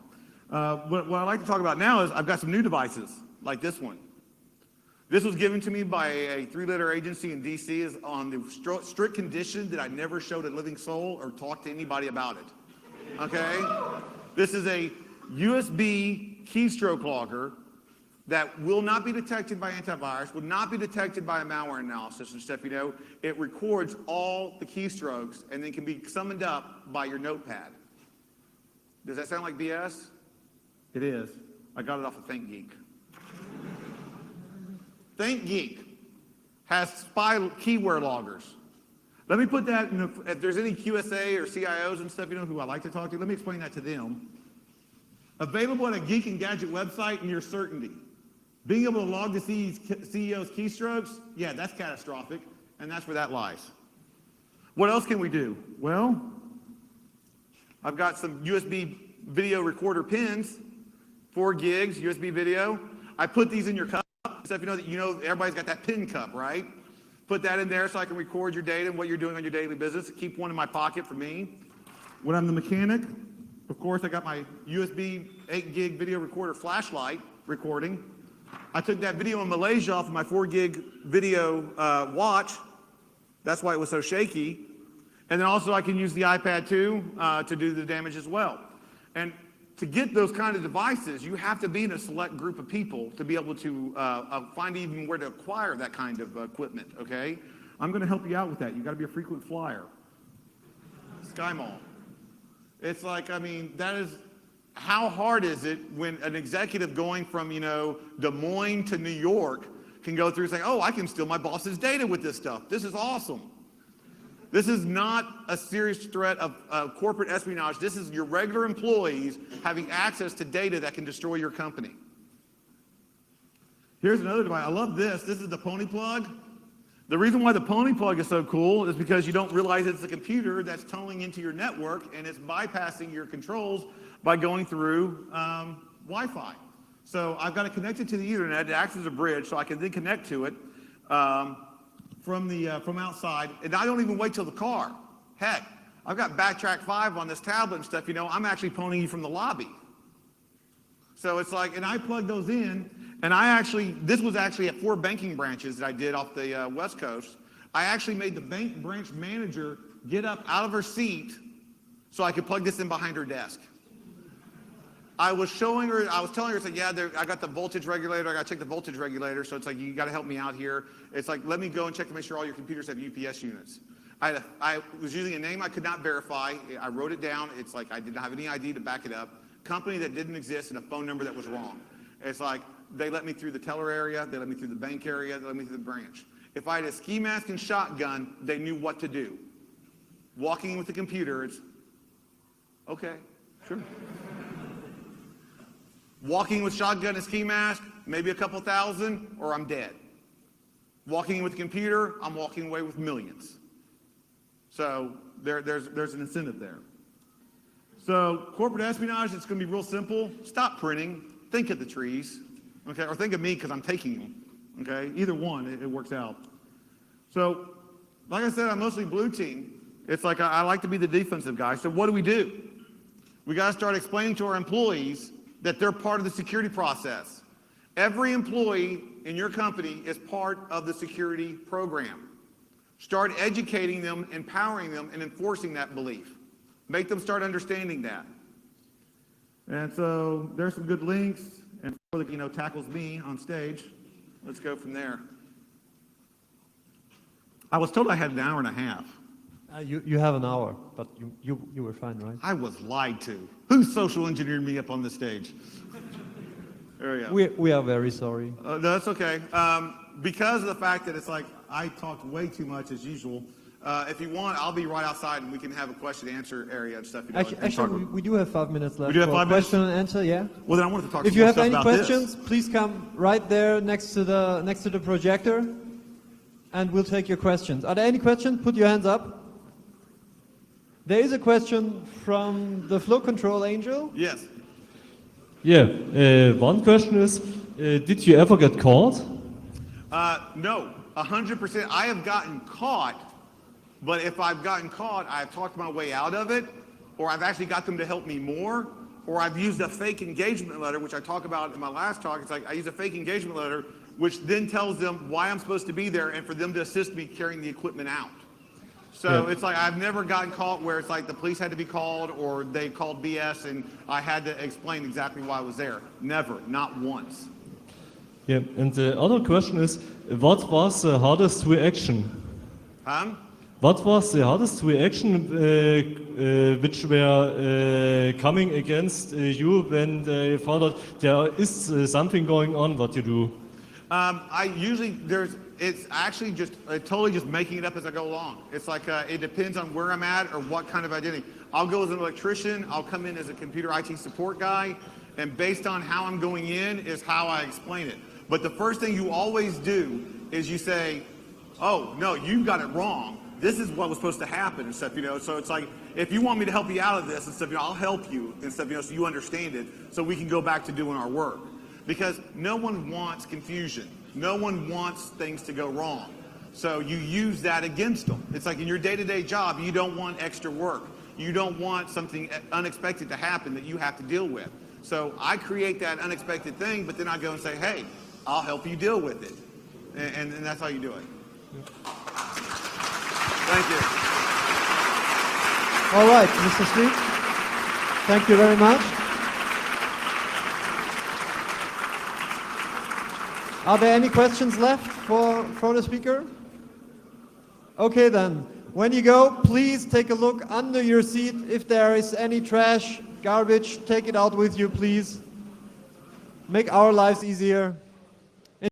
What I'd like to talk about now is I've got some new devices, like this one. This was given to me by a 3-letter agency in DC is on the strict condition that I never showed a living soul or talked to anybody about it, okay? This is a USB keystroke logger that will not be detected by antivirus, will not be detected by a malware analysis and stuff, It records all the keystrokes and then can be summoned up by your notepad. Does that sound like BS? It is. I got it off of ThinkGeek. ThinkGeek has spy keyword loggers. Let me put that, if there's any QSA or CIOs and stuff, who I like to talk to, let me explain that to them. Available at a Geek and Gadget website near certainty. Being able to log the CEO's keystrokes, yeah, that's catastrophic, and that's where that lies. What else can we do? Well, I've got some USB video recorder pins, 4 gigs USB video. I put these in your cup. Stuff everybody's got that pin cup, right? Put that in there so I can record your data and what you're doing on your daily business. Keep one in my pocket for me. When I'm the mechanic, of course, I got my USB 8 gig video recorder flashlight recording. I took that video in Malaysia off of my 4 gig video watch. That's why it was so shaky. And then also I can use the iPad too to do the damage as well. And to get those kind of devices, you have to be in a select group of people to be able to find even where to acquire that kind of equipment, okay? I'm going to help you out with that. You've got to be a frequent flyer. Sky Mall. It's like, that is, how hard is it when an executive going from, Des Moines to New York can go through saying, oh, I can steal my boss's data with this stuff. This is awesome. This is not a serious threat of corporate espionage. This is your regular employees having access to data that can destroy your company. Here's another device. I love this. This is the Pony Plug. The reason why the Pony Plug is so cool is because you don't realize it's a computer that's tunneling into your network and it's bypassing your controls by going through Wi-Fi. So I've got to connect it to the Ethernet. It acts as a bridge, so I can then connect to it. From outside, and I don't even wait till the car. Heck, I've got Backtrack 5 on this tablet and stuff, I'm actually phoning you from the lobby. So it's like, and I plug those in, and this was actually at 4 banking branches that I did off the West Coast. I actually made the branch manager get up out of her seat so I could plug this in behind her desk. I was telling her, it's like, yeah, I got the voltage regulator, I got to check the voltage regulator, so it's like, you got to help me out here. It's like, let me go and check to make sure all your computers have UPS units. I was using a name I could not verify. I wrote it down. It's like, I didn't have any ID to back it up. Company that didn't exist and a phone number that was wrong. It's like, they let me through the teller area, they let me through the bank area, they let me through the branch. If I had a ski mask and shotgun, they knew what to do. Walking in with the computer, it's, okay, sure. Walking with shotgun and ski mask, maybe a couple thousand, or I'm dead. Walking with the computer, I'm walking away with millions. So there's an incentive there. So corporate espionage, it's going to be real simple. Stop printing. Think of the trees, okay? Or think of me because I'm taking them, okay? Either one, it works out. So like I said, I'm mostly blue team. It's like I like to be the defensive guy. So what do? We got to start explaining to our employees that they're part of the security process. Every employee in your company is part of the security program. Start educating them, empowering them, and enforcing that belief. Make them start understanding that. And so there's some good links, and tackles me on stage. Let's go from there. I was told I had an hour and a half. You have an hour, but you were fine, right? I was lied to. Who social engineered me up on the stage? There we go. We are very sorry. No, that's okay. Because of the fact that it's like I talked way too much as usual. If you want, I'll be right outside and we can have a question and answer area and stuff. Actually, we do have 5 minutes left. We do have 5 minutes? Question and answer, yeah. Well, then I wanted to talk. If you have any about questions, please come right there next to the projector, and we'll take your questions. Are there any questions? Put your hands up. There is a question from the flow control angel. Yes. Yeah, one question is, did you ever get caught? No, 100%. I have gotten caught, but if I've gotten caught, I've talked my way out of it, or I've actually got them to help me more, or I've used a fake engagement letter, which I talk about in my last talk. It's like I use a fake engagement letter, which then tells them why I'm supposed to be there and for them to assist me carrying the equipment out. So It's like I've never gotten caught where it's like the police had to be called or they called BS and I had to explain exactly why I was there. Never, not once. Yeah, and the other question is, what was the hardest reaction? What was the hardest reaction which were coming against you when they found out there is something going on, what you do? It's actually just totally just making it up as I go along. It's like it depends on where I'm at or what kind of identity. I'll go as an electrician, I'll come in as a computer IT support guy, and based on how I'm going in is how I explain it. But the first thing you always do is you say, oh, no, you got it wrong. This is what was supposed to happen and stuff, So it's like, if you want me to help you out of this and stuff, I'll help you and stuff, so you understand it, so we can go back to doing our work. Because no one wants confusion. No one wants things to go wrong. So you use that against them. It's like in your day-to-day job, you don't want extra work. You don't want something unexpected to happen that you have to deal with. So I create that unexpected thing, but then I go and say, hey, I'll help you deal with it. And that's how you do it. Thank you. All right, Mr. Street. Thank you very much. Are there any questions left for the speaker? Okay then, when you go, please take a look under your seat. If there is any trash, garbage, take it out with you, please. Make our lives easier.